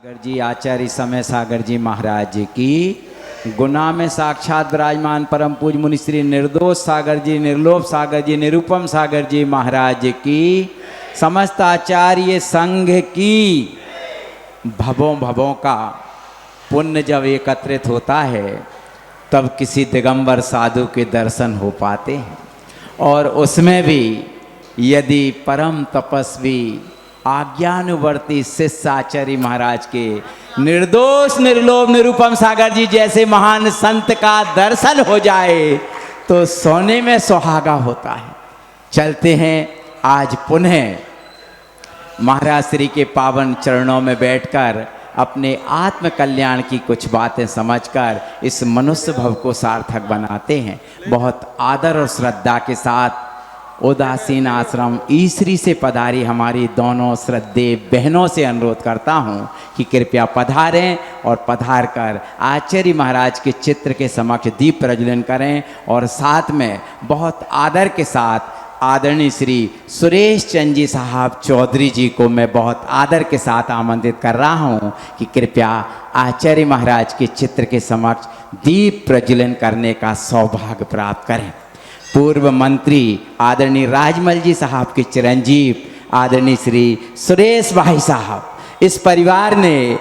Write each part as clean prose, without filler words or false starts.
सागर जी आचार्य समय सागर जी महाराज जी की, गुना में साक्षात विराजमान परम पूज मुनि श्री निर्दोष सागर जी, निर्लोभ सागर जी, निरुपम सागर जी महाराज की, समस्त आचार्य संघ की भवों भवों का पुण्य जब एकत्रित होता है तब किसी दिगंबर साधु के दर्शन हो पाते हैं। और उसमें भी यदि परम तपस्वी आज्ञानुवर्ती शिष्य आचार्य महाराज के निर्दोष निर्लोभ निरुपम सागर जी जैसे महान संत का दर्शन हो जाए तो सोने में सुहागा होता है। चलते हैं आज पुनः महाराज श्री के पावन चरणों में बैठकर अपने आत्म कल्याण की कुछ बातें समझकर इस मनुष्य भव को सार्थक बनाते हैं। बहुत आदर और श्रद्धा के साथ उदासीन आश्रम ईश्वरी से पधारी हमारी दोनों श्रद्धेय बहनों से अनुरोध करता हूँ कि कृपया पधारें और पधार कर आचार्य महाराज के चित्र के समक्ष दीप प्रज्वलन करें। और साथ में बहुत आदर के साथ आदरणीय श्री सुरेश चंद जी साहब चौधरी जी को मैं बहुत आदर के साथ आमंत्रित कर रहा हूँ कि कृपया आचार्य महाराज के चित्र के समक्ष दीप प्रज्वलन करने का सौभाग्य प्राप्त करें। पूर्व मंत्री आदरणीय राजमल जी साहब के चिरंजीव आदरणीय श्री सुरेश भाई साहब, इस परिवार ने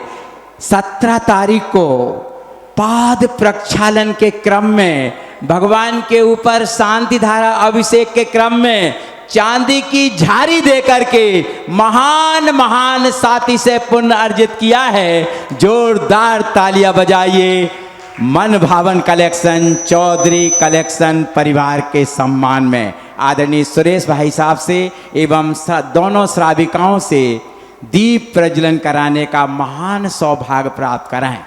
17 तारीख को पाद प्रक्षालन के क्रम में भगवान के ऊपर शांति धारा अभिषेक के क्रम में चांदी की झारी दे करके महान महान साथी से पुण्य अर्जित किया है। जोरदार तालियां बजाइए मन भावन कलेक्शन चौधरी कलेक्शन परिवार के सम्मान में आदरणीय सुरेश भाई साहब से एवं दोनों श्राविकाओं से दीप प्रज्वलन कराने का महान सौभाग्य प्राप्त कराएं।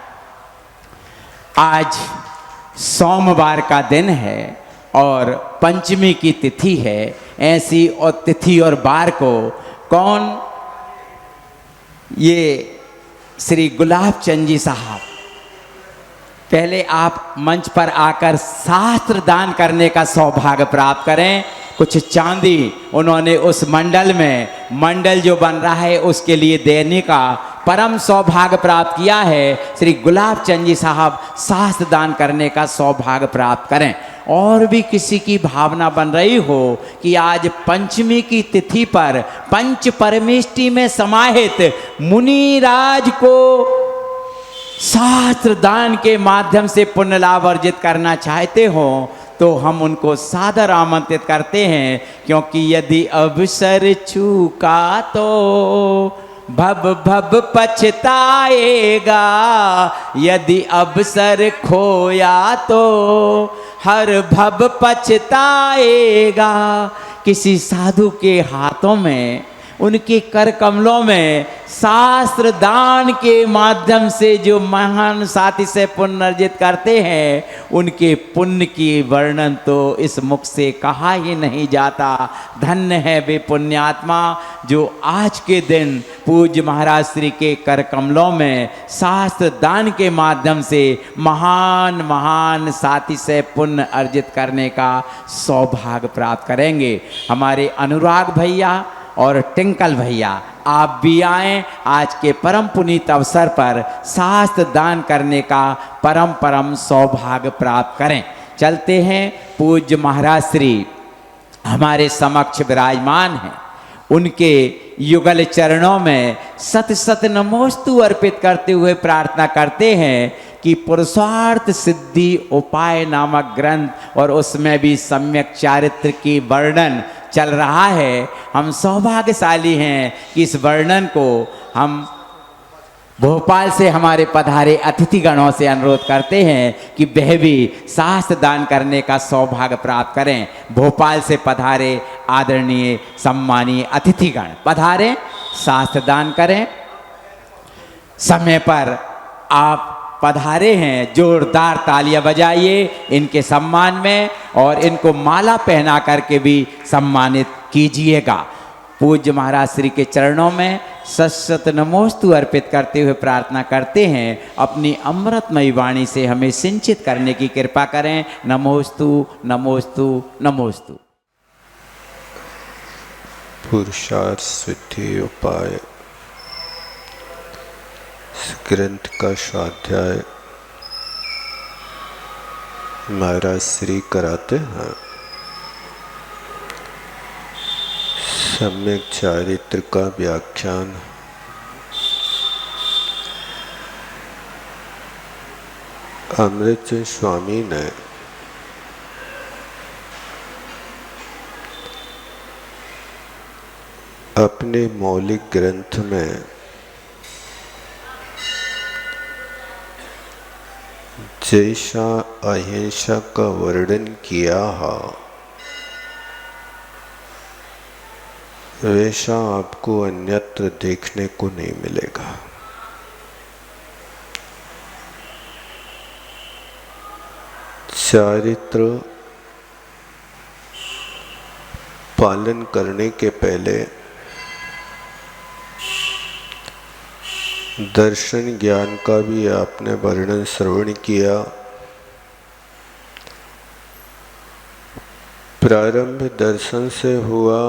आज सोमवार का दिन है और पंचमी की तिथि है। ऐसी और तिथि और बार को कौन, ये श्री गुलाब चंद जी साहब, पहले आप मंच पर आकर शास्त्र दान करने का सौभाग्य प्राप्त करें। कुछ चांदी उन्होंने उस मंडल में, मंडल जो बन रहा है उसके लिए देने का परम सौभाग्य प्राप्त किया है। श्री गुलाब चंद जी साहब शास्त्र दान करने का सौभाग्य प्राप्त करें। और भी किसी की भावना बन रही हो कि आज पंचमी की तिथि पर पंच परमेष्टि में समाहित मुनिराज को शास्त्र दान के माध्यम से पुण्य लाभ अर्जित करना चाहते हो तो हम उनको सादर आमंत्रित करते हैं। क्योंकि यदि अवसर चूका तो भब भब पछताएगा, यदि अवसर खोया तो हर भब पछताएगा। किसी साधु के हाथों में, उनके कर कमलों में शास्त्र दान के माध्यम से जो महान साथी से पुण्य अर्जित करते हैं उनके पुण्य की वर्णन तो इस मुख से कहा ही नहीं जाता। धन्य है वे पुण्यात्मा जो आज के दिन पूज्य महाराज श्री के कर कमलों में शास्त्र दान के माध्यम से महान महान साथी से पुण्य अर्जित करने का सौभाग्य प्राप्त करेंगे। हमारे अनुराग भैया और टिंकल भैया आप भी आएं, आज के परम पुनीत अवसर पर शास्त्र दान करने का परम सौभाग्य प्राप्त करें। चलते हैं पूज्य महाराज श्री हमारे समक्ष विराजमान हैं, उनके युगल चरणों में सत सत नमोस्तु अर्पित करते हुए प्रार्थना करते हैं कि पुरुषार्थ सिद्धि उपाय नामक ग्रंथ और उसमें भी सम्यक चारित्र की वर्णन चल रहा है। हम सौभाग्यशाली हैं कि इस वर्णन को हम भोपाल से हमारे पधारे अतिथिगणों से अनुरोध करते हैं कि वह भी शास्त्र दान करने का सौभाग्य प्राप्त करें। भोपाल से पधारे आदरणीय सम्मानीय अतिथिगण पधारें, शास्त्र दान करें। समय पर आप पधारे हैं, जोरदार तालियां बजाइए इनके सम्मान में और इनको माला पहना करके भी सम्मानित कीजिएगा। पूज्य महाराज श्री के चरणों में सत नमोस्तु अर्पित करते हुए प्रार्थना करते हैं अपनी अमृतमयी वाणी से हमें सिंचित करने की कृपा करें। नमोस्तु नमोस्तु नमोस्तु। पुरुषार्थ सिद्धि उपाय ग्रंथ का स्वाध्याय महाराज श्री कराते हैं। सम्यक चारित्र का व्याख्यान अमृत स्वामी ने अपने मौलिक ग्रंथ में जैसा अहिंसा का वर्णन किया है वैसा आपको अन्यत्र देखने को नहीं मिलेगा। चारित्र पालन करने के पहले दर्शन ज्ञान का भी आपने वर्णन श्रवण किया। प्रारंभ दर्शन से हुआ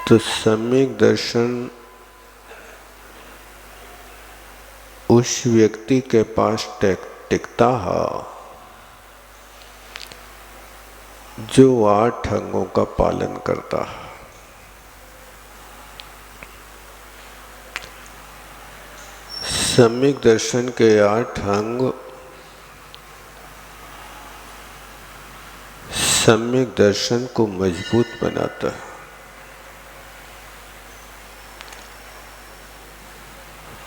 तो सम्यक दर्शन उस व्यक्ति के पास टिकता है जो 8 अंगों का पालन करता है। सम्यक दर्शन के 8 अंग सम्यक दर्शन को मजबूत बनाता है।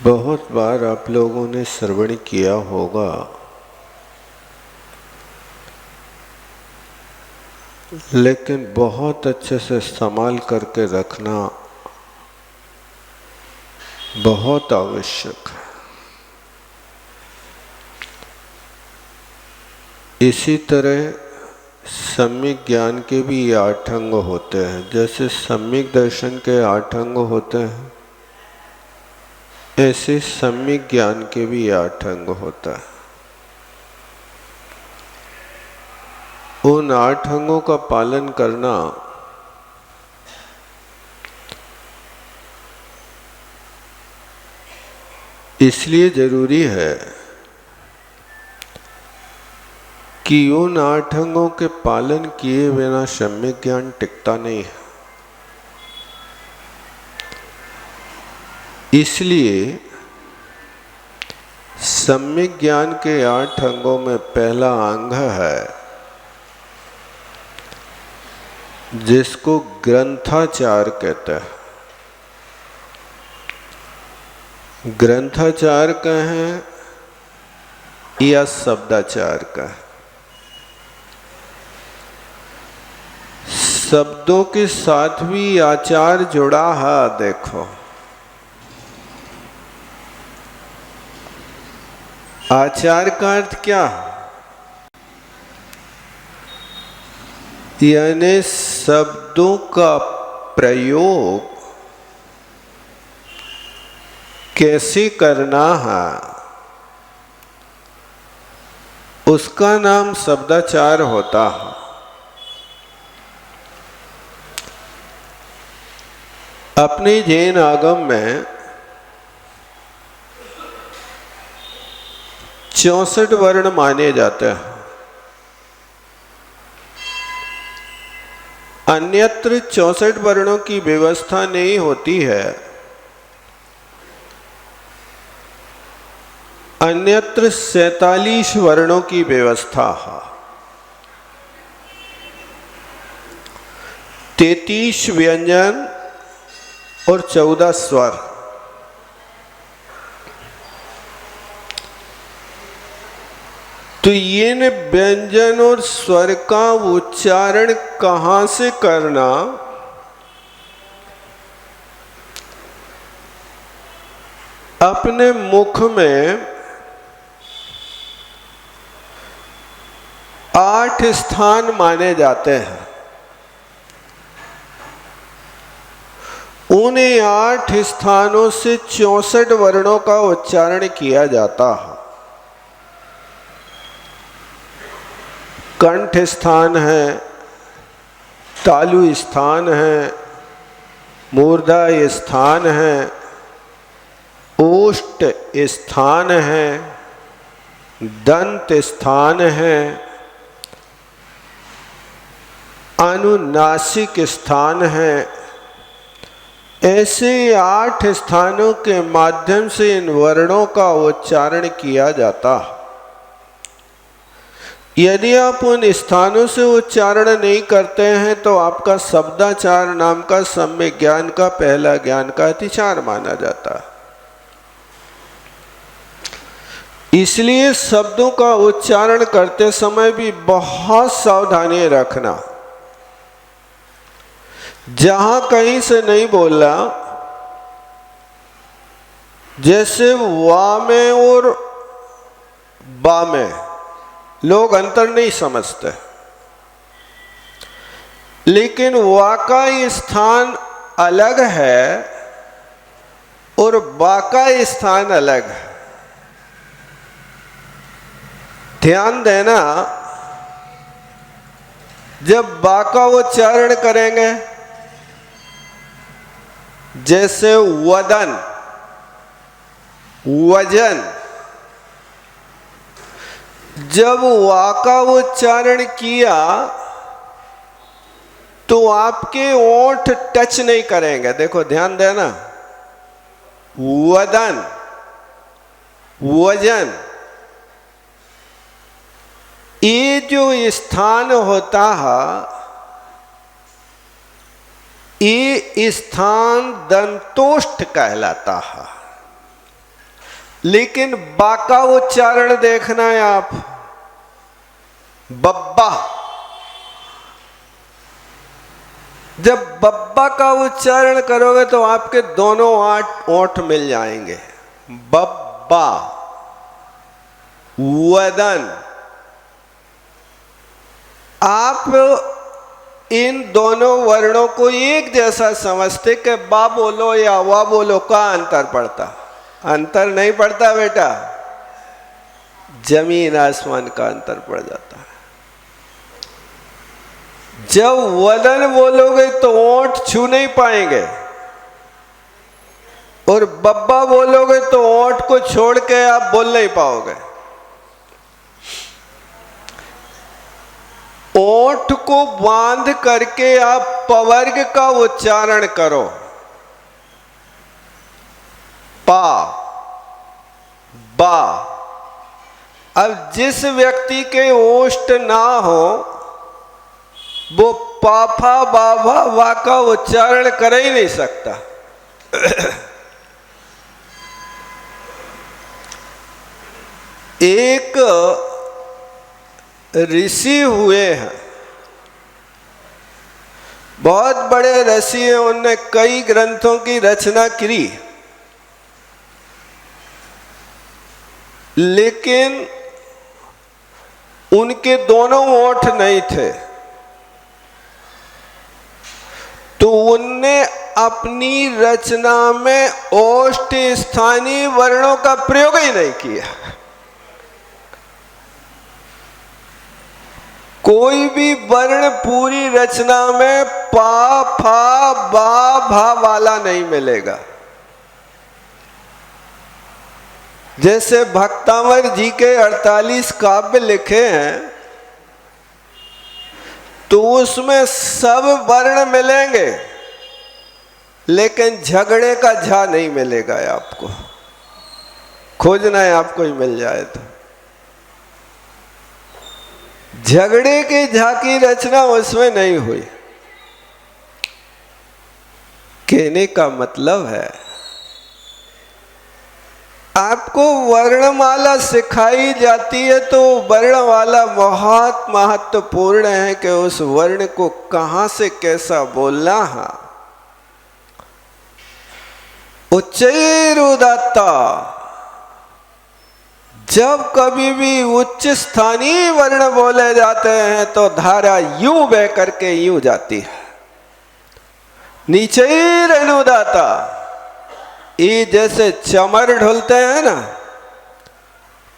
बहुत बार आप लोगों ने श्रवण किया होगा, लेकिन बहुत अच्छे से संभाल करके रखना बहुत आवश्यक है। इसी तरह सम्यक ज्ञान के भी 8 अंग होते हैं। जैसे सम्यक दर्शन के 8 अंग होते हैं, ऐसे सम्यक ज्ञान के भी 8 अंग होता है। उन 8 अंगों का पालन करना इसलिए जरूरी है कि उन 8 अंगों के पालन किए बिना सम्यक ज्ञान टिकता नहीं है। इसलिए सम्यक ज्ञान के 8 अंगों में पहला अंग है जिसको ग्रंथाचार कहते हैं। ग्रंथाचार कहें या शब्दाचार कहें, शब्दों के साथ भी आचार जुड़ा है। देखो, आचार का अर्थ क्या है? यानी शब्दों का प्रयोग कैसे करना है, उसका नाम शब्दाचार होता है। अपने जैन आगम में 64 वर्ण माने जाते हैं। अन्यत्र 64 वर्णों की व्यवस्था नहीं होती है। अन्यत्र 47 वर्णों की व्यवस्था है। 33 व्यंजन और 14 स्वर। तो ये न व्यंजन और स्वर का उच्चारण कहाँ से करना, अपने मुख में 8 स्थान माने जाते हैं। उन्हें 8 स्थानों से 64 वर्णों का उच्चारण किया जाता है। कंठ स्थान है, तालु स्थान है, मूर्धा स्थान है, ओष्ठ स्थान है, दंत स्थान है, अनुनासिक स्थान है। ऐसे 8 स्थानों के माध्यम से इन वर्णों का उच्चारण किया जाता। यदि आप उन स्थानों से उच्चारण नहीं करते हैं तो आपका शब्दाचार नाम का सम्यक ज्ञान का पहला ज्ञान का अतिचार माना जाता है। इसलिए शब्दों का उच्चारण करते समय भी बहुत सावधानी रखना। जहां कहीं से नहीं बोलना, जैसे वा में और बा में लोग अंतर नहीं समझते, लेकिन वा का स्थान अलग है और बा का स्थान अलग है। ध्यान देना, जब बा का उच्चारण करेंगे, जैसे वदन, वजन, जब वा का उच्चारण किया तो आपके ओंठ टच नहीं करेंगे। देखो ध्यान देना, वदन, वजन, ये जो स्थान होता है, ये स्थान दंतोष्ठ कहलाता है। लेकिन बा का उच्चारण देखना है आप, बब्बा। जब बब्बा का उच्चारण करोगे तो आपके दोनों ओंठ मिल जाएंगे। बब्बा, वदन। आप इन दोनों वर्णों को एक जैसा समझते कि बा बोलो या वा बोलो, का अंतर पड़ता? अंतर नहीं पड़ता बेटा, जमीन आसमान का अंतर पड़ जाता है। जब वदन बोलोगे तो ओंठ छू नहीं पाएंगे, और बब्बा बोलोगे तो ओंठ को छोड़ के आप बोल नहीं पाओगे। ओंठ को बांध करके आप पवर्ग का उच्चारण करो, पा, बा। अब जिस व्यक्ति के ओष्ठ ना हो वो पाफा बाभा वा का उच्चारण कर ही नहीं सकता। एक ऋषि हुए हैं, बहुत बड़े ऋषि हैं, उनने कई ग्रंथों की रचना की, लेकिन उनके दोनों ओंठ नहीं थे, तो उनने अपनी रचना में ओष्ठ स्थानीय वर्णों का प्रयोग ही नहीं किया। कोई भी वर्ण पूरी रचना में पा, फा, बा, भा वाला नहीं मिलेगा। जैसे भक्तावर जी के 48 काव्य लिखे हैं, तो उसमें सब वर्ण मिलेंगे, लेकिन झगड़े का झा नहीं मिलेगा। आपको खोजना है, आपको ही मिल जाए तो। झगड़े के झा की रचना उसमें नहीं हुई। कहने का मतलब है, आपको वर्णमाला सिखाई जाती है तो वर्णमाला बहुत महत्वपूर्ण है कि उस वर्ण को कहां से कैसा बोलना है। उच्चैरुदात्ता, जब कभी भी उच्च स्थानीय वर्ण बोले जाते हैं तो धारा यूं बह करके यूं जाती है। नीचैरनुदात्ता, ये जैसे चमर ढुलते हैं ना,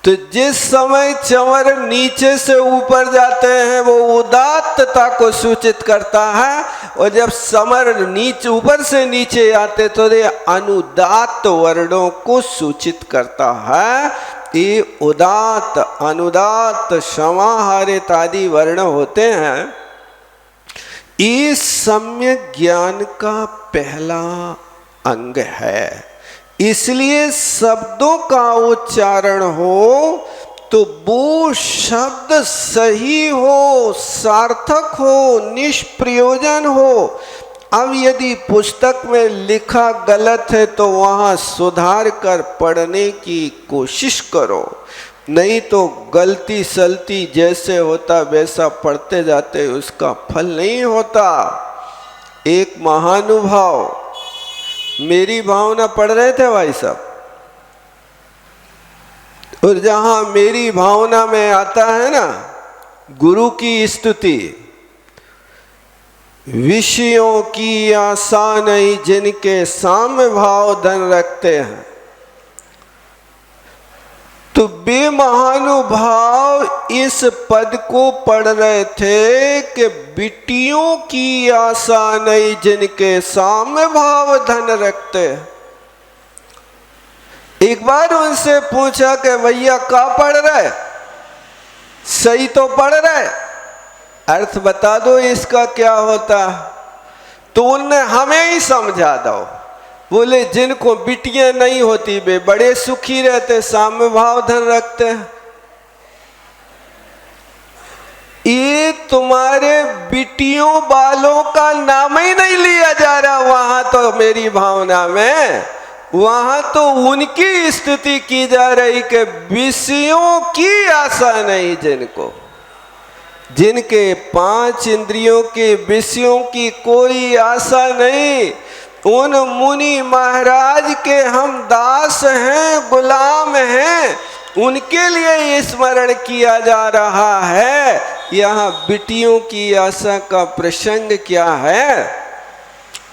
तो जिस समय चंवर नीचे से ऊपर जाते हैं वो उदात्तता को सूचित करता है, और जब समर नीचे ऊपर से नीचे आते तो ये अनुदात्त वर्णों को सूचित करता है। ये उदात्त, अनुदात्त, समाहारित आदि वर्ण होते हैं। ये सम्यक ज्ञान का पहला अंग है। इसलिए शब्दों का उच्चारण हो तो वो शब्द सही हो, सार्थक हो, निष्प्रयोजन हो। अब यदि पुस्तक में लिखा गलत है तो वहाँ सुधार कर पढ़ने की कोशिश करो, नहीं तो गलती सलती जैसे होता वैसा पढ़ते जाते उसका फल नहीं होता। एक महानुभाव मेरी भावना पढ़ रहे थे भाई साहब, और जहां मेरी भावना में आता है ना गुरु की स्तुति, विषयों की आशा नहीं जिनके साम्य भाव धन रखते हैं, तो वे महानुभाव इस पद को पढ़ रहे थे कि बिटियों की आशा नहीं जिनके साम्य भाव धन रखते हैं। एक बार उनसे पूछा कि भैया क्या पढ़ रहे, सही तो पढ़ रहे, अर्थ बता दो इसका क्या होता। तो उनने हमें ही समझा दो। बोले जिनको बिटियां नहीं होती वे बड़े सुखी रहते, साम्य भाव धन रखते हैं। ये तुम्हारे बिटियों बालों का नाम ही नहीं लिया जा रहा वहां तो मेरी भावना में, वहां तो उनकी स्तुति की जा रही कि विषयों की आशा नहीं जिनको, जिनके 5 इंद्रियों के विषयों की कोई आशा नहीं, उन मुनि महाराज के हम दास हैं, गुलाम हैं, उनके लिए स्मरण किया जा रहा है। यहाँ बिटियों की आशा का प्रसंग क्या है?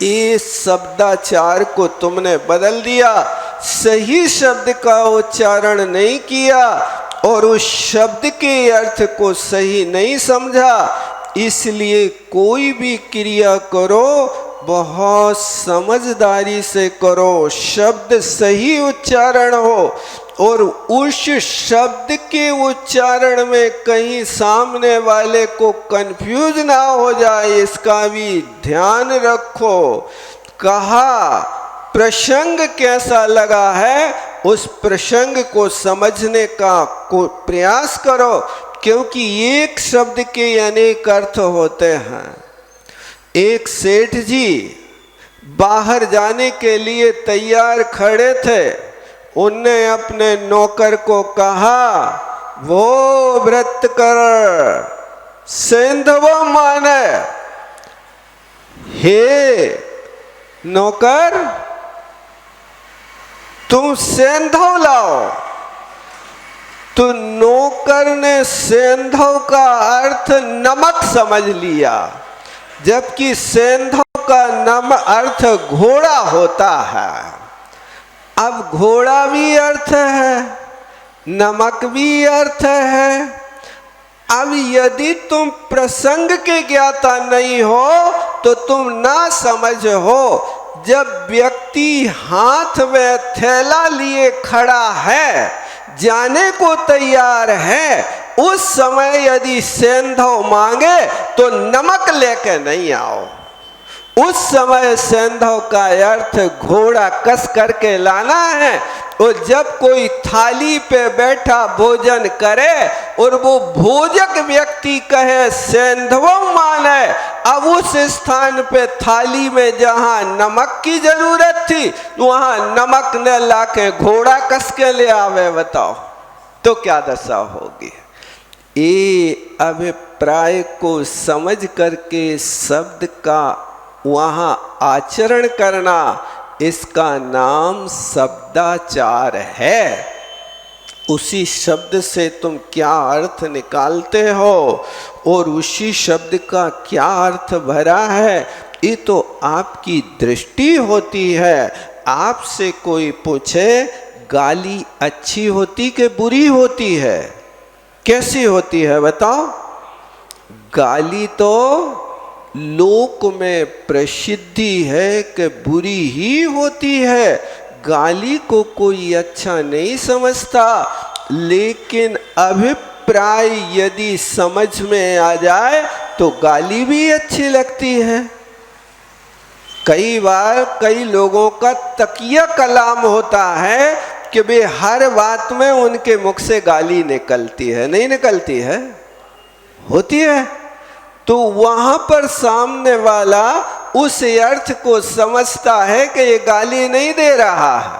इस शब्दाचार को तुमने बदल दिया, सही शब्द का उच्चारण नहीं किया और उस शब्द के अर्थ को सही नहीं समझा। इसलिए कोई भी क्रिया करो बहुत समझदारी से करो, शब्द सही उच्चारण हो, और उस शब्द के उच्चारण में कहीं सामने वाले को कंफ्यूज ना हो जाए, इसका भी ध्यान रखो। कहा प्रसंग कैसा लगा है उस प्रसंग को समझने का प्रयास करो, क्योंकि एक शब्द के अनेक अर्थ होते हैं। एक सेठ जी बाहर जाने के लिए तैयार खड़े थे। उनने अपने नौकर को कहा वो व्रत कर सेंधव माने। हे नौकर तुम सेंधव लाओ। तो नौकर ने सेंधव का अर्थ नमक समझ लिया, जबकि सेंधव का नाम अर्थ घोड़ा होता है। अब घोड़ा भी अर्थ है, नमक भी अर्थ है। अब यदि तुम प्रसंग के ज्ञाता नहीं हो तो तुम ना समझ हो। जब व्यक्ति हाथ में थैला लिए खड़ा है, जाने को तैयार है, उस समय यदि सेंधव मांगे तो नमक लेके नहीं आओ। उस समय सेंधव का अर्थ घोड़ा कस करके लाना है। और जब कोई थाली पे बैठा भोजन करे और वो भोजक व्यक्ति कहे सेंधव माने, अब उस स्थान पे थाली में जहां नमक की जरूरत थी वहां नमक न लाके घोड़ा कस के ले आवे, बताओ तो क्या दशा होगी। ये अभिप्राय को समझ करके शब्द का वहां आचरण करना, इसका नाम शब्दाचार है। उसी शब्द से तुम क्या अर्थ निकालते हो और उसी शब्द का क्या अर्थ भरा है, ये तो आपकी दृष्टि होती है। आपसे कोई पूछे गाली अच्छी होती कि बुरी होती है? कैसी होती है बताओ? गाली तो लोक में प्रसिद्धि है कि बुरी ही होती है। गाली को कोई अच्छा नहीं समझता, लेकिन अभिप्राय यदि समझ में आ जाए तो गाली भी अच्छी लगती है। कई बार कई लोगों का तकिया कलाम होता है कि वे हर बात में उनके मुख से गाली निकलती है। नहीं निकलती है? होती है। तो वहां पर सामने वाला उस अर्थ को समझता है कि ये गाली नहीं दे रहा है,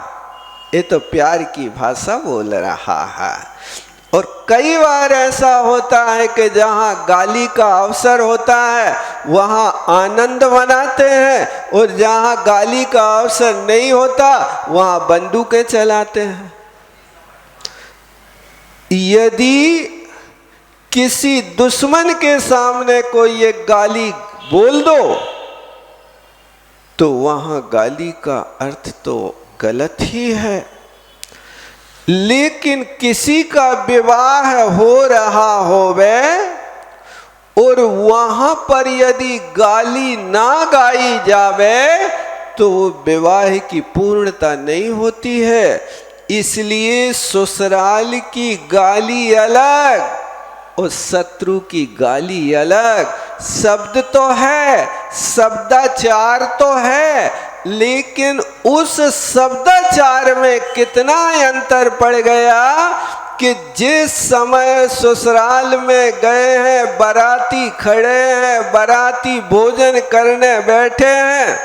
ये तो प्यार की भाषा बोल रहा है। और कई बार ऐसा होता है कि जहां गाली का अवसर होता है वहां आनंद मनाते हैं, और जहां गाली का अवसर नहीं होता वहां बंदूकें चलाते हैं। यदि किसी दुश्मन के सामने कोई एक गाली बोल दो तो वहां गाली का अर्थ तो गलत ही है। लेकिन किसी का विवाह हो रहा होवे और वहां पर यदि गाली ना गाई जावे तो विवाह की पूर्णता नहीं होती है। इसलिए ससुराल की गाली अलग और शत्रु की गाली अलग। शब्द तो है, शब्दाचार तो है, लेकिन उस शब्दाचार में कितना अंतर पड़ गया कि जिस समय ससुराल में गए हैं, बाराती खड़े हैं, बाराती भोजन करने बैठे हैं,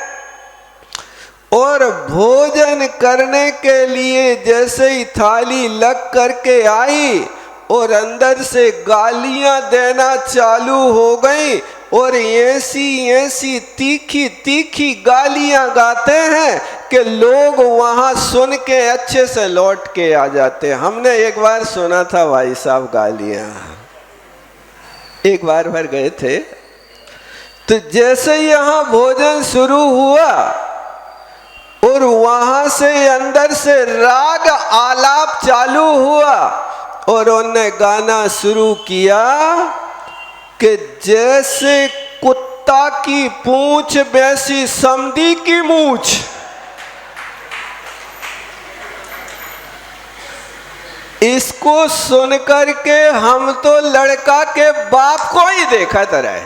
और भोजन करने के लिए जैसे ही थाली लग करके आई और अंदर से गालियां देना चालू हो गई, और ऐसी तीखी तीखी गालियां गाते हैं कि लोग वहां सुन के अच्छे से लौट के आ जाते हैं। हमने एक बार सुना था भाई साहब गालियां, एक बार भर गए थे, तो जैसे यहां भोजन शुरू हुआ और वहां से अंदर से राग आलाप चालू हुआ और उन्होंने गाना शुरू किया कि जैसे कुत्ता की पूंछ वैसी समधी की मूंछ। इसको सुन करके हम तो लड़का के बाप को ही देखा रहे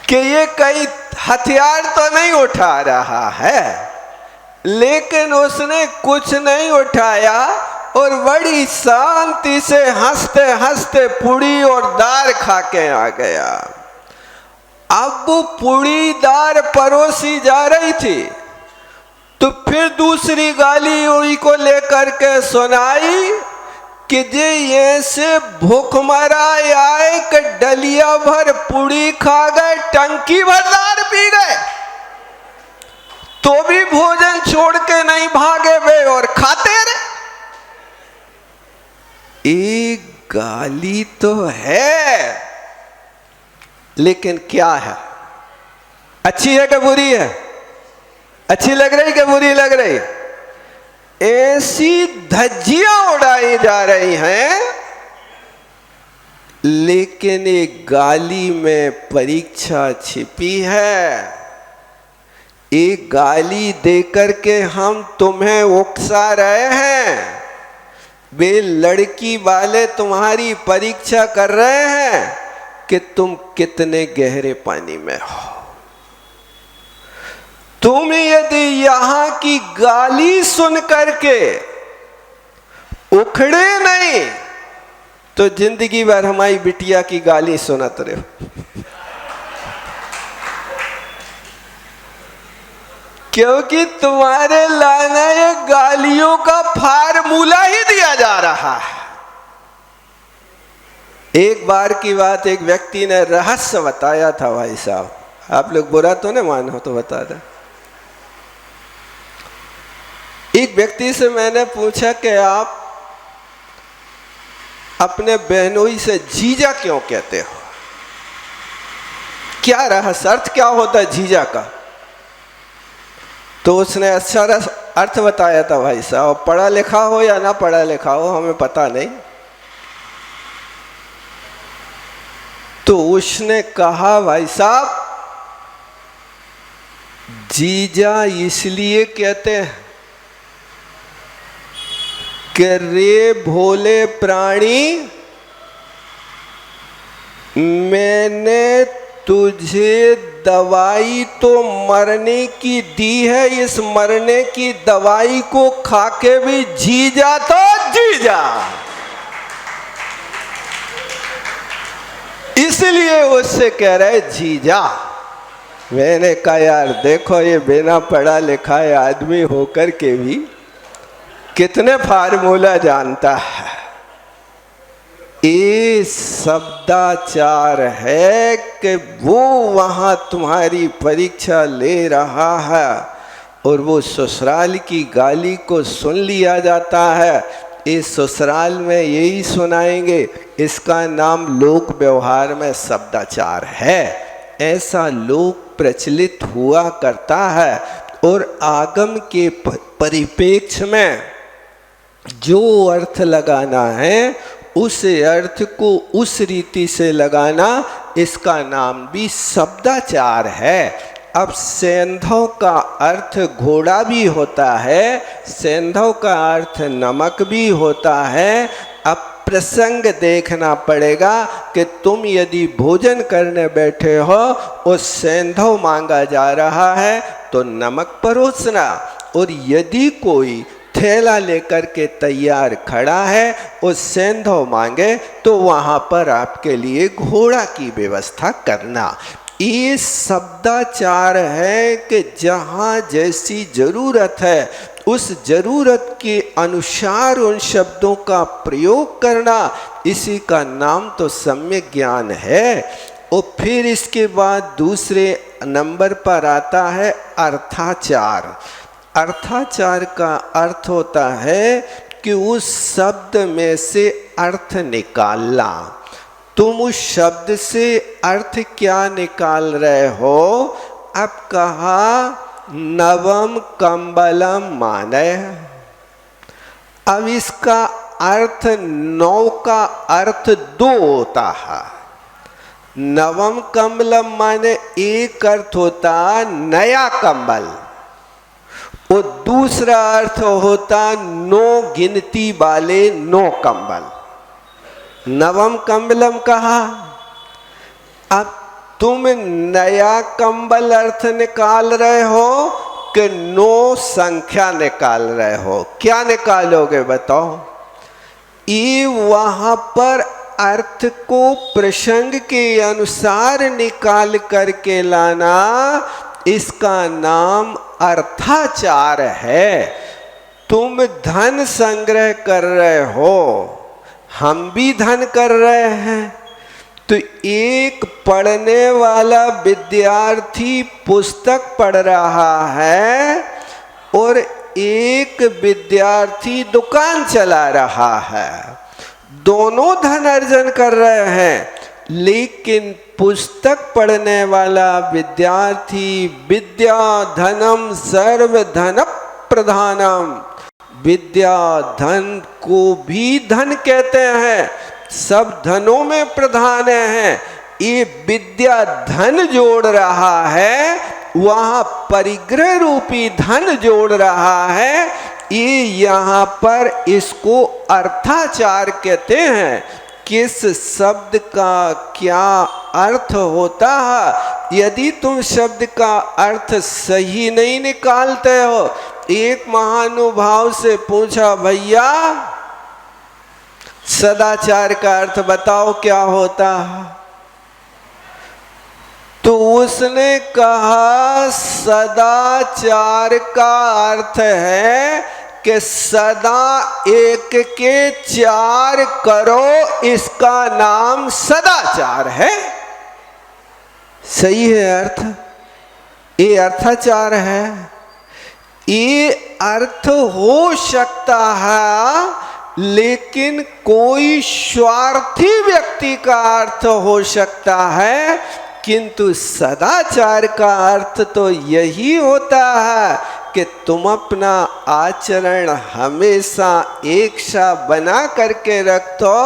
कि ये कई हथियार तो नहीं उठा रहा है, लेकिन उसने कुछ नहीं उठाया और बड़ी शांति से हंसते हंसते पूड़ी और दाल खा के आ गया। अब वो पूड़ी दाल परोसी जा रही थी तो फिर दूसरी गाली उड़ी को लेकर के सुनाई कि जे ऐसे भूखमरा आए कि डलिया भर पूड़ी खा गए, टंकी भर दाल पी गए, तो भी भोजन छोड़ के नहीं भागे वे और खाते रहे। एक गाली तो है, लेकिन क्या है? अच्छी है कि बुरी है? अच्छी लग रही कि बुरी लग रही? ऐसी धज्जियां उड़ाई जा रही हैं, लेकिन एक गाली में परीक्षा छिपी है। एक गाली देकर के हम तुम्हें उकसा रहे हैं, वे लड़की वाले तुम्हारी परीक्षा कर रहे हैं कि तुम कितने गहरे पानी में हो। तुम यदि यहां की गाली सुन करके उखड़े नहीं तो जिंदगी भर हमारी बिटिया की गाली सुनत रहे। क्योंकि तुम्हारे लाना ये गालियों का फार्मूला ही दिया जा रहा है। एक बार की बात, एक व्यक्ति ने रहस्य बताया था भाई साहब, आप लोग बुरा तो नहीं मानो तो बता दें। एक व्यक्ति से मैंने पूछा कि आप अपने बहनोई से जीजा क्यों कहते हो, क्या रहस्य, अर्थ क्या होता है जीजा का? तो उसने अच्छा अर्थ बताया था भाई साहब, पढ़ा लिखा हो या ना पढ़ा लिखा हो हमें पता नहीं। तो उसने कहा भाई साहब, जीजा इसलिए कहते हैं कि रे भोले प्राणी, मैंने तुझे दवाई तो मरने की दी है, इस मरने की दवाई को खाके भी जी जा तो जी जा। इसलिए उससे कह रहे जी जा। मैंने कहा यार देखो, ये बिना पढ़ा लिखा आदमी होकर के भी कितने फार्मूला जानता है। ये शब्दाचार है कि वो वहाँ तुम्हारी परीक्षा ले रहा है और वो ससुराल की गाली को सुन लिया जाता है। इस ससुराल में यही सुनाएंगे, इसका नाम लोक व्यवहार में शब्दाचार है। ऐसा लोक प्रचलित हुआ करता है और आगम के परिप्रेक्ष्य में जो अर्थ लगाना है उस अर्थ को उस रीति से लगाना, इसका नाम भी शब्दाचार है। अब सेंधव का अर्थ घोड़ा भी होता है, सेंधव का अर्थ नमक भी होता है। अब प्रसंग देखना पड़ेगा कि तुम यदि भोजन करने बैठे हो और सेंधव मांगा जा रहा है तो नमक परोसना, और यदि कोई थैला लेकर के तैयार खड़ा है और सेंधव मांगे तो वहाँ पर आपके लिए घोड़ा की व्यवस्था करना। ये शब्दाचार है कि जहाँ जैसी ज़रूरत है उस ज़रूरत के अनुसार उन शब्दों का प्रयोग करना, इसी का नाम तो सम्यक ज्ञान है। और फिर इसके बाद दूसरे नंबर पर आता है अर्थाचार। अर्थाचार का अर्थ होता है कि उस शब्द में से अर्थ निकालना। तुम उस शब्द से अर्थ क्या निकाल रहे हो? अब कहा नवम कंबलम माने। अब इसका अर्थ नौ का अर्थ दो होता है। नवम कंबलम माने एक अर्थ होता नया कंबल और दूसरा अर्थ होता नो गिनती वाले नो कंबल। नवम कंबलम कहा। अब तुम नया कंबल अर्थ निकाल रहे हो कि नो संख्या निकाल रहे हो? क्या निकालोगे बताओ? ये वहां पर अर्थ को प्रसंग के अनुसार निकाल करके लाना, इसका नाम अर्थाचार है। तुम धन संग्रह कर रहे हो, हम भी धन कर रहे हैं। तो एक पढ़ने वाला विद्यार्थी पुस्तक पढ़ रहा है और एक विद्यार्थी दुकान चला रहा है। दोनों धन अर्जन कर रहे हैं, लेकिन पुस्तक पढ़ने वाला विद्यार्थी विद्या धनम सर्व धन प्रधानम, विद्या धन को भी धन कहते हैं, सब धनों में प्रधान है। ये विद्या धन जोड़ रहा है, वहाँ परिग्रह रूपी धन जोड़ रहा है। ये यहाँ पर इसको अर्थाचार कहते हैं। किस शब्द का क्या अर्थ होता है, यदि तुम शब्द का अर्थ सही नहीं निकालते हो। एक महानुभाव से पूछा, भैया सदाचार का अर्थ बताओ क्या होता है? तो उसने कहा सदाचार का अर्थ है कि सदा एक के चार करो, इसका नाम सदाचार है। सही है अर्थ, ये अर्थाचार है। ये अर्थ हो सकता है, लेकिन कोई स्वार्थी व्यक्ति का अर्थ हो सकता है, किंतु सदाचार का अर्थ तो यही होता है कि तुम अपना आचरण हमेशा एक सा बना करके रखो।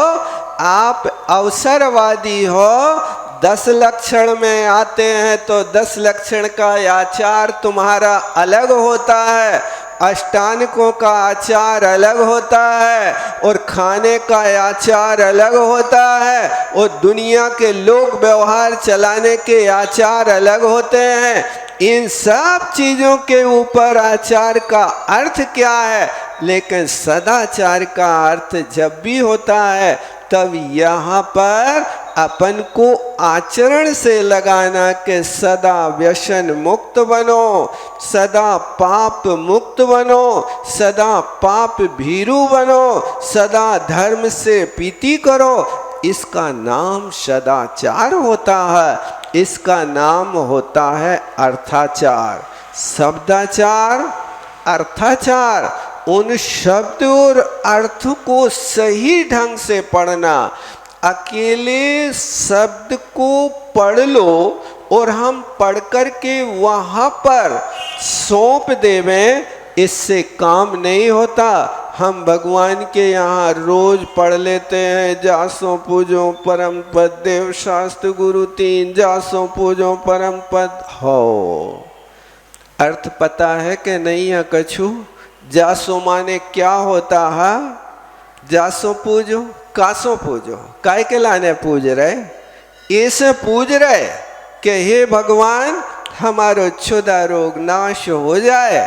आप अवसरवादी हो, 10 लक्षण में आते हैं तो 10 लक्षण का आचार तुम्हारा अलग होता है, अष्टांगों का आचार अलग होता है, और खाने का आचार अलग होता है, और दुनिया के लोक व्यवहार चलाने के आचार अलग होते हैं। इन सब चीजों के ऊपर आचार का अर्थ क्या है, लेकिन सदाचार का अर्थ जब भी होता है तब यहाँ पर अपन को आचरण से लगाना कि सदा व्यसन मुक्त बनो, सदा पाप मुक्त बनो, सदा पाप भीरू बनो, सदा धर्म से प्रीति करो। इसका नाम सदाचार होता है, इसका नाम होता है अर्थाचार। शब्दाचार, अर्थाचार, उन शब्द और अर्थ को सही ढंग से पढ़ना। अकेले शब्द को पढ़ लो और हम पढ़ कर के वहाँ पर सौंप देवें, इससे काम नहीं होता। हम भगवान के यहाँ रोज पढ़ लेते हैं, जासो पूजो परम पद देव शास्त्र गुरु तीन, जासो पूजो परम पद हो। अर्थ पता है कि नहीं है कछु? जासो माने क्या होता है? जासो पूजो, कासो पूजो, काय के लाने पूज रहे? ऐसे पूज रहे कि हे भगवान हमारो क्षुधा रोग नाश हो जाए।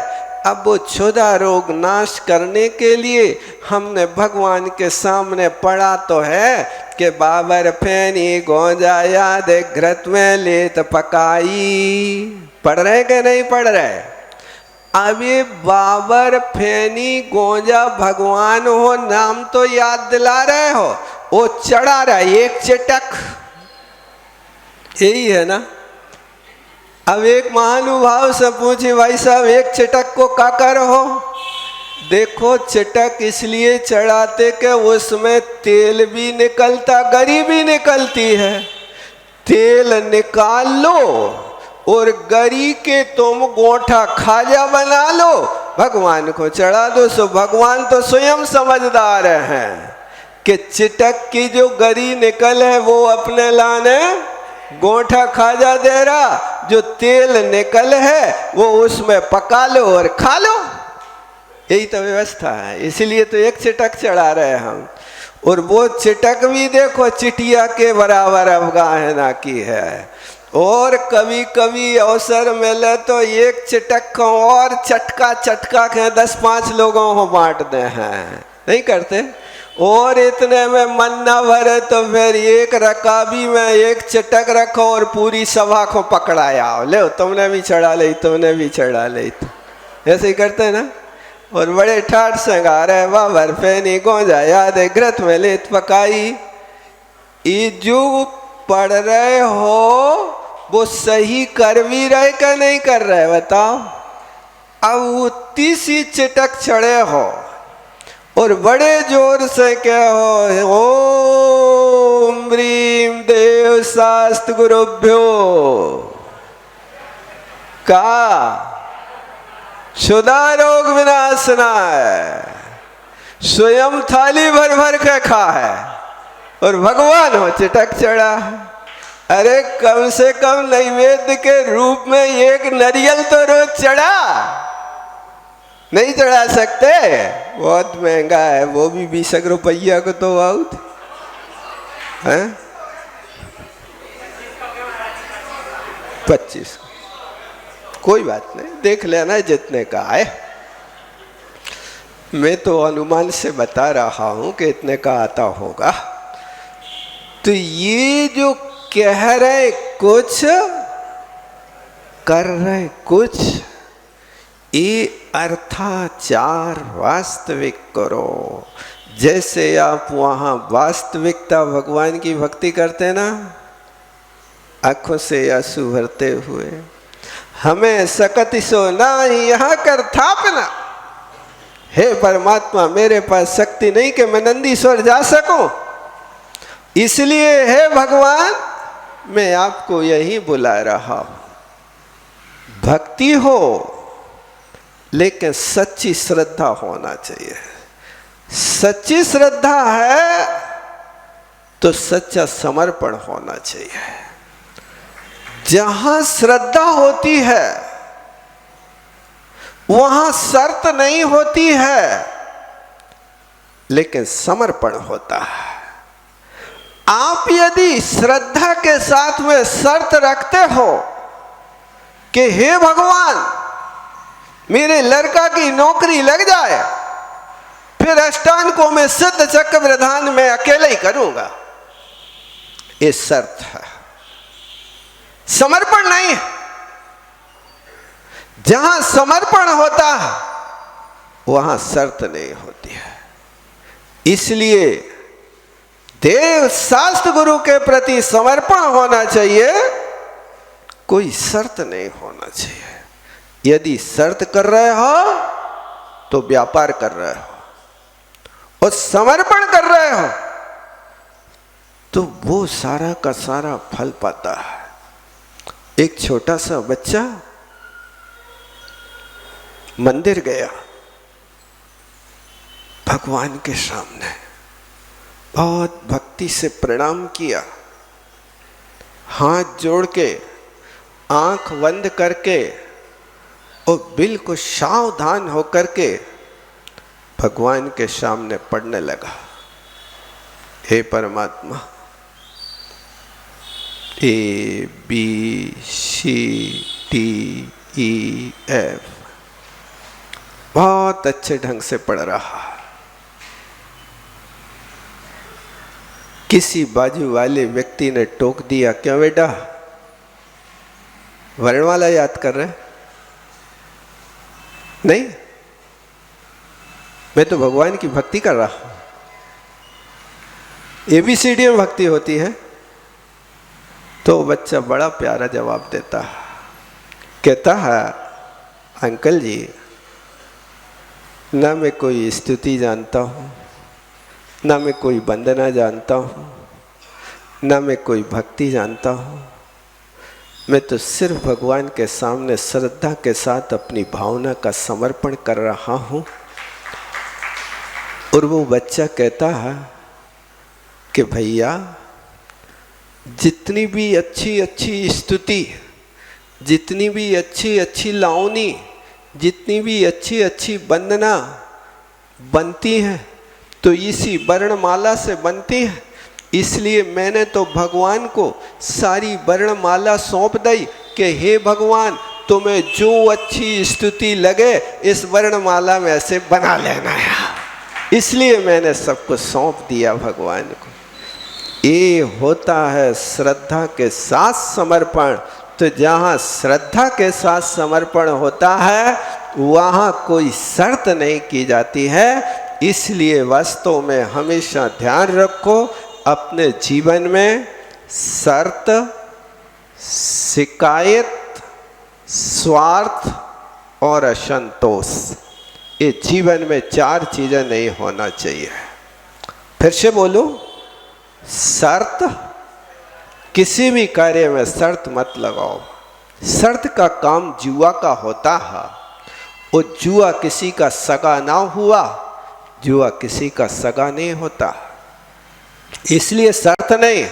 अब वो क्षुधा रोग नाश करने के लिए हमने भगवान के सामने पढ़ा तो है कि बाबर फैनी गोंजा याद घृत में लेत पकाई। पढ़ रहे कि नहीं पढ़ रहे? अब ये बाबर फैनी गोंजा भगवान हो, नाम तो याद दिला रहे हो, वो चढ़ा रहा है एक चटक, यही है ना। अब एक महानुभाव से पूछे, भाई साहब एक चटक को क्या करो हो? देखो चटक इसलिए चढ़ाते कि उसमें तेल भी निकलता, गरी भी निकलती है। तेल निकाल लो और गरी के तुम गोठा खाजा बना लो, भगवान को चढ़ा दो। सो भगवान तो स्वयं समझदार हैं कि चिटक की जो गरी निकल है वो अपने लाने गोठा खाजा दे रहा, जो तेल निकल है वो उसमें पका लो और खा लो। यही तो व्यवस्था है, इसीलिए तो एक चिटक चढ़ा रहे हम। और वो चिटक भी देखो चिटिया के बराबर अफगाना की है। और कभी कभी अवसर मिले तो एक चिटक को और चटका चटका के 10-5 लोगों को बांट दे हैं, नहीं करते। और इतने में मन न भरे तो फिर एक रकाबी में एक चिटक रखो और पूरी सभा को पकड़ाया, ले तुमने भी चढ़ा ली, तुमने भी चढ़ा ली। ऐसे ही करते हैं ना। और बड़े ठाठ से गा रहे, बाबर फैनी गोंजा याद घृत में लेत पकाई। ये जो पढ़ रहे हो वो सही कर भी रहे क्या नहीं कर रहे बताओ? अब उतनी सी चिटक चढ़े हो और बड़े जोर से कहो ओम ह्रीम देव शास्त्र गुरुभ्यो का क्षुधा रोग विनाशना है। स्वयं थाली भर भर के खा है और भगवान हो चिटक चढ़ा। अरे कम से कम नैवेद्य के रूप में एक नारियल तो रोज चढ़ा, नहीं चढ़ा सकते? बहुत महंगा है वो भी 20 रुपया को तो बहुत है। 25, कोई बात नहीं, देख लेना जितने का है। मैं तो अनुमान से बता रहा हूं कि इतने का आता होगा। तो ये जो कह रहे कुछ, कर रहे कुछ, ये अर्थाचार वास्तविक करो। जैसे आप वहाँ वास्तविकता भगवान की भक्ति करते ना, आंखों से आंसू भरते हुए, हमें सकत सो ना यहाँ कर थापना। हे परमात्मा मेरे पास शक्ति नहीं कि मैं नंदीश्वर जा सकूं, इसलिए हे भगवान मैं आपको यही बुला रहा हूं। भक्ति हो लेकिन सच्ची श्रद्धा होना चाहिए। सच्ची श्रद्धा है तो सच्चा समर्पण होना चाहिए। जहां श्रद्धा होती है वहां शर्त नहीं होती है, लेकिन समर्पण होता है। आप यदि श्रद्धा के साथ में शर्त रखते हो कि हे भगवान मेरे लड़का की नौकरी लग जाए, फिर अष्टांग को मैं सिद्ध चक्र प्रधान में अकेले ही करूंगा, ये शर्त है, समर्पण नहीं है। जहां समर्पण होता है वहां शर्त नहीं होती है। इसलिए देव शास्त्र गुरु के प्रति समर्पण होना चाहिए, कोई शर्त नहीं होना चाहिए। यदि शर्त कर रहे हो तो व्यापार कर रहे हो, और समर्पण कर रहे हो तो वो सारा का सारा फल पाता है। एक छोटा सा बच्चा मंदिर गया, भगवान के सामने बहुत भक्ति से प्रणाम किया, हाथ जोड़ के आंख बंद करके और बिल्कुल सावधान होकर के भगवान के सामने पढ़ने लगा, हे परमात्मा ABCDEF, बहुत अच्छे ढंग से पढ़ रहा। किसी बाजू वाले व्यक्ति ने टोक दिया, क्यों बेटा वर्णमाला याद कर रहे? नहीं, मैं तो भगवान की भक्ति कर रहा हूं। ABCD में भक्ति होती है। तो बच्चा बड़ा प्यारा जवाब देता है, कहता है अंकल जी, ना मैं कोई स्तुति जानता हूँ, ना मैं कोई वंदना जानता हूँ, ना मैं कोई भक्ति जानता हूँ, मैं तो सिर्फ भगवान के सामने श्रद्धा के साथ अपनी भावना का समर्पण कर रहा हूँ। और वो बच्चा कहता है कि भैया जितनी भी अच्छी अच्छी स्तुति, जितनी भी अच्छी अच्छी लावनी, जितनी भी अच्छी अच्छी वंदना बनती है तो इसी वर्णमाला से बनती है। इसलिए मैंने तो भगवान को सारी वर्णमाला सौंप दी कि हे भगवान तुम्हें जो अच्छी स्तुति लगे इस वर्णमाला में से बना लेना है। इसलिए मैंने सब कुछ सौंप दिया भगवान को। ये होता है श्रद्धा के साथ समर्पण। तो जहाँ श्रद्धा के साथ समर्पण होता है वहाँ कोई शर्त नहीं की जाती है। इसलिए वास्तव में हमेशा ध्यान रखो, अपने जीवन में शर्त, शिकायत, स्वार्थ और असंतोष, ये जीवन में 4 चीजें नहीं होना चाहिए। फिर से बोलो, शर्त, किसी भी कार्य में शर्त मत लगाओ। शर्त का काम जुआ का होता है, और जुआ किसी का सगा ना हुआ, जुआ किसी का सगा नहीं होता। इसलिए शर्त नहीं,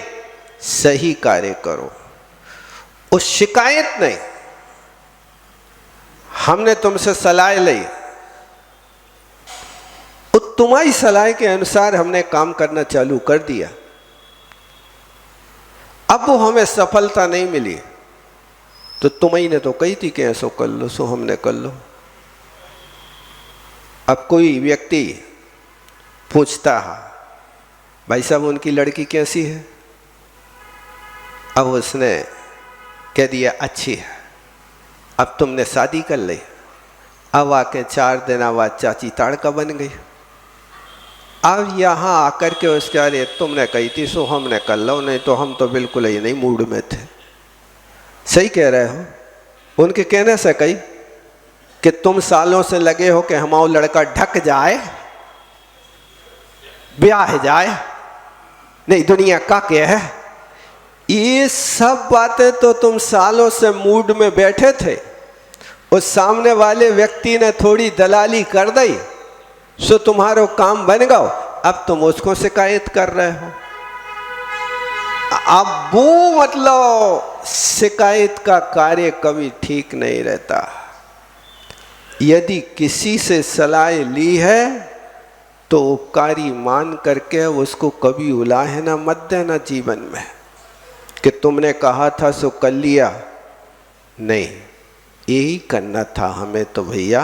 सही कार्य करो। और शिकायत नहीं, हमने तुमसे सलाह ली, और तुम्हारी सलाह के अनुसार हमने काम करना चालू कर दिया, अब वो हमें सफलता नहीं मिली, तो तुम्हें ने तो कही थी कि ऐसो कर लो, सो हमने कर लो। अब कोई व्यक्ति पूछता है, भाई साहब उनकी लड़की कैसी है? अब उसने कह दिया अच्छी है। अब तुमने शादी कर ली। अब आके 4 दिन बाद चाची ताड़का बन गई। अब यहाँ आकर के उसके, अरे तुमने कही थी सो हमने कर लो, नहीं तो हम तो बिल्कुल ही नहीं मूड में थे। सही कह रहे हो। उनके कहने से कही कि तुम सालों से लगे हो कि हमारा लड़का ढक जाए, ब्याह जाए, नहीं दुनिया का क्या है। ये सब बातें तो तुम सालों से मूड में बैठे थे, उस सामने वाले व्यक्ति ने थोड़ी दलाली कर दी, सो तुम्हारो काम बन गयो, अब तुम उसको शिकायत कर रहे हो। अब वो मतलब शिकायत का कार्य कभी ठीक नहीं रहता। यदि किसी से सलाह ली है तो उपकारी मान करके उसको कभी उलाहना मत देना जीवन में कि तुमने कहा था सो कर लिया, नहीं, यही करना था हमें तो भैया,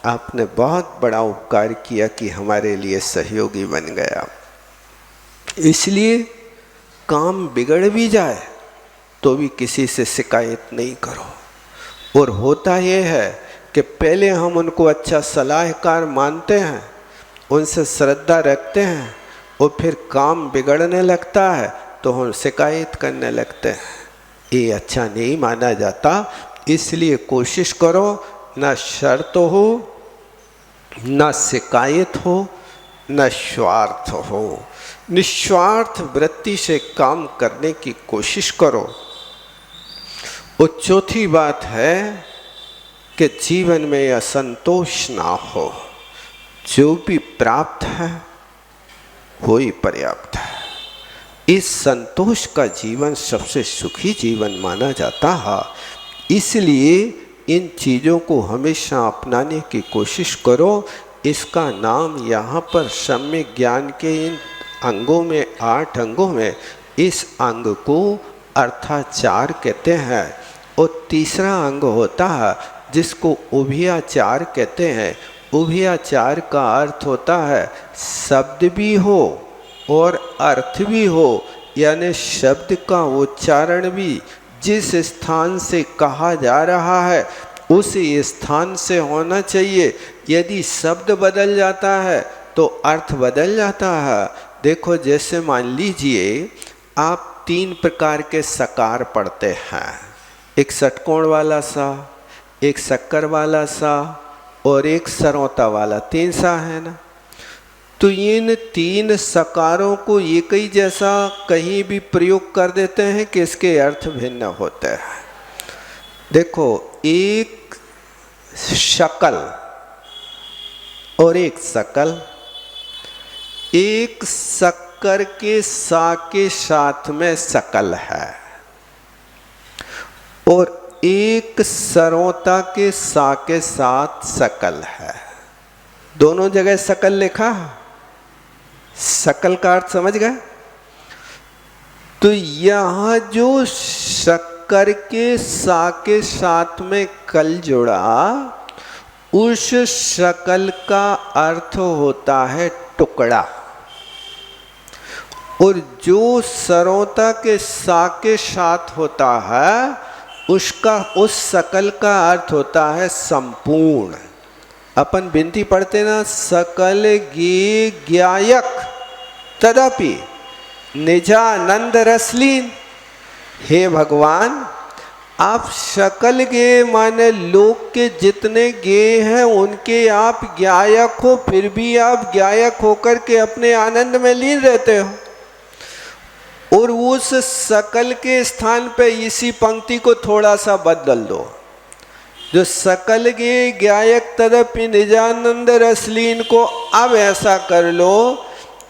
आपने बहुत बड़ा उपकार किया कि हमारे लिए सहयोगी बन गया। इसलिए काम बिगड़ भी जाए तो भी किसी से शिकायत नहीं करो। और होता यह है कि पहले हम उनको अच्छा सलाहकार मानते हैं, उनसे श्रद्धा रखते हैं, और फिर काम बिगड़ने लगता है तो हम शिकायत करने लगते हैं। ये अच्छा नहीं माना जाता। इसलिए कोशिश करो न शर्त हो, न शिकायत हो, न स्वार्थ हो। निस्वार्थ वृत्ति से काम करने की कोशिश करो। और चौथी बात है कि जीवन में असंतोष ना हो। जो भी प्राप्त है वो ही पर्याप्त है। इस संतोष का जीवन सबसे सुखी जीवन माना जाता है। इसलिए इन चीज़ों को हमेशा अपनाने की कोशिश करो। इसका नाम यहाँ पर सम्यक ज्ञान के इन अंगों में, 8 अंगों में, इस अंग को अर्थाचार कहते हैं। और तीसरा अंग होता है जिसको उभयाचार कहते हैं। उभयाचार का अर्थ होता है शब्द भी हो और अर्थ भी हो, यानी शब्द का उच्चारण भी जिस स्थान से कहा जा रहा है उस स्थान से होना चाहिए। यदि शब्द बदल जाता है तो अर्थ बदल जाता है। देखो, जैसे मान लीजिए आप 3 प्रकार के सकार पढ़ते हैं, एक षटकोण वाला सा, एक शक्कर वाला सा और एक सरौता वाला, 3 सा है ना। तो इन 3 सकारों को एक ही जैसा कहीं भी प्रयोग कर देते हैं कि इसके अर्थ भिन्न होते हैं। देखो, एक शकल और एक सकल, एक शक्कर के सा के साथ में सकल है और एक सरौता के सा के साथ सकल है। दोनों जगह सकल लिखा है। सकल का अर्थ समझ गए? तो यहाँ जो शक्कर के सा के साथ में कल जुड़ा, उस शकल का अर्थ होता है टुकड़ा, और जो सरौता के सा के साथ होता है उसका, उस सकल का अर्थ होता है संपूर्ण। अपन बिनती पढ़ते ना, सकल गे ज्ञायक तदपि निजानंद रसलीन। हे भगवान, आप सकल गे माने लोक के जितने गे हैं उनके आप ज्ञायक हो, फिर भी आप ज्ञायक होकर के अपने आनंद में लीन रहते हो। और उस सकल के स्थान पे इसी पंक्ति को थोड़ा सा बदल दो, जो सकल गे ज्ञायक तदपि निजानंद रसलीन को अब ऐसा कर लो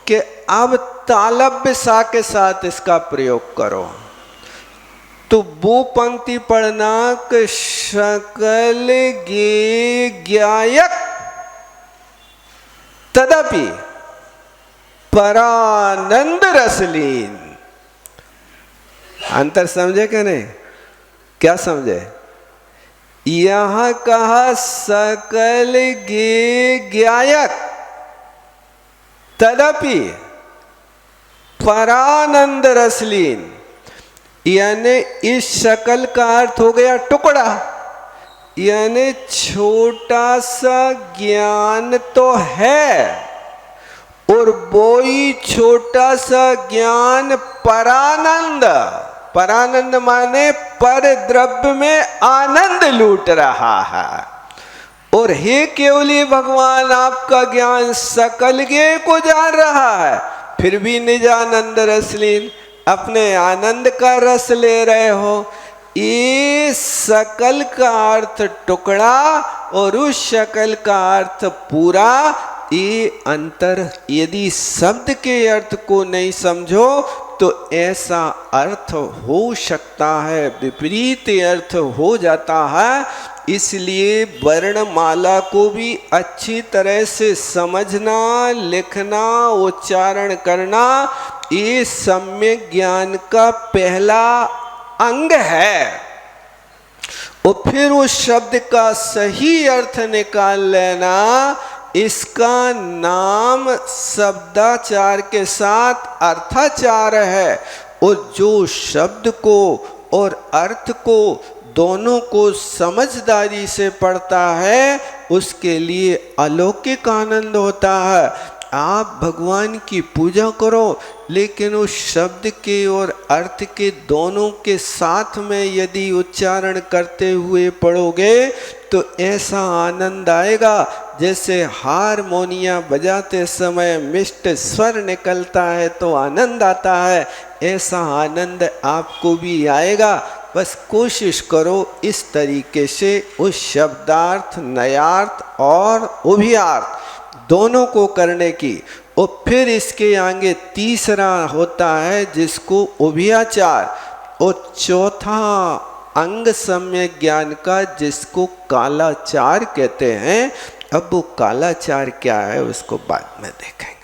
कि अब तालव्य सा के साथ इसका प्रयोग करो। तो वो पंक्ति पढ़ना कि सकल गे ज्ञायक तदपि परानंद रसलीन। अंतर समझे कि नहीं? क्या समझे? यहां कहा सकल गे ज्ञायक तदपि परानंद रसलीन, यानी इस शकल का अर्थ हो गया टुकड़ा, यानी छोटा सा ज्ञान तो है और वो ही छोटा सा ज्ञान परानंद, परानंद माने पर द्रव्य में आनंद लूट रहा है। और हे केवली भगवान, आपका ज्ञान सकल गे को जान रहा है, फिर भी निजानंद रसलीन अपने आनंद का रस ले रहे हो। ये सकल का अर्थ टुकड़ा और उस शकल का अर्थ पूरा, ये अंतर यदि शब्द के अर्थ को नहीं समझो तो ऐसा अर्थ हो सकता है, विपरीत अर्थ हो जाता है। इसलिए वर्णमाला को भी अच्छी तरह से समझना, लिखना, उच्चारण करना, ये सम्यक ज्ञान का पहला अंग है। और फिर उस शब्द का सही अर्थ निकाल लेना, इसका नाम शब्दाचार के साथ अर्थाचार है। और जो शब्द को और अर्थ को दोनों को समझदारी से पढ़ता है, उसके लिए अलौकिक आनंद होता है। आप भगवान की पूजा करो, लेकिन उस शब्द के और अर्थ के दोनों के साथ में यदि उच्चारण करते हुए पढ़ोगे तो ऐसा आनंद आएगा जैसे हारमोनिया बजाते समय मिष्ट स्वर निकलता है तो आनंद आता है, ऐसा आनंद आपको भी आएगा। बस कोशिश करो इस तरीके से उस शब्दार्थ, नयार्थ और उभयार्थ दोनों को करने की। और फिर इसके आगे तीसरा होता है जिसको उभयाचार, और चौथा अंग सम्यक ज्ञान का जिसको कालाचार कहते हैं। अब वो कालाचार क्या है उसको बाद में देखेंगे।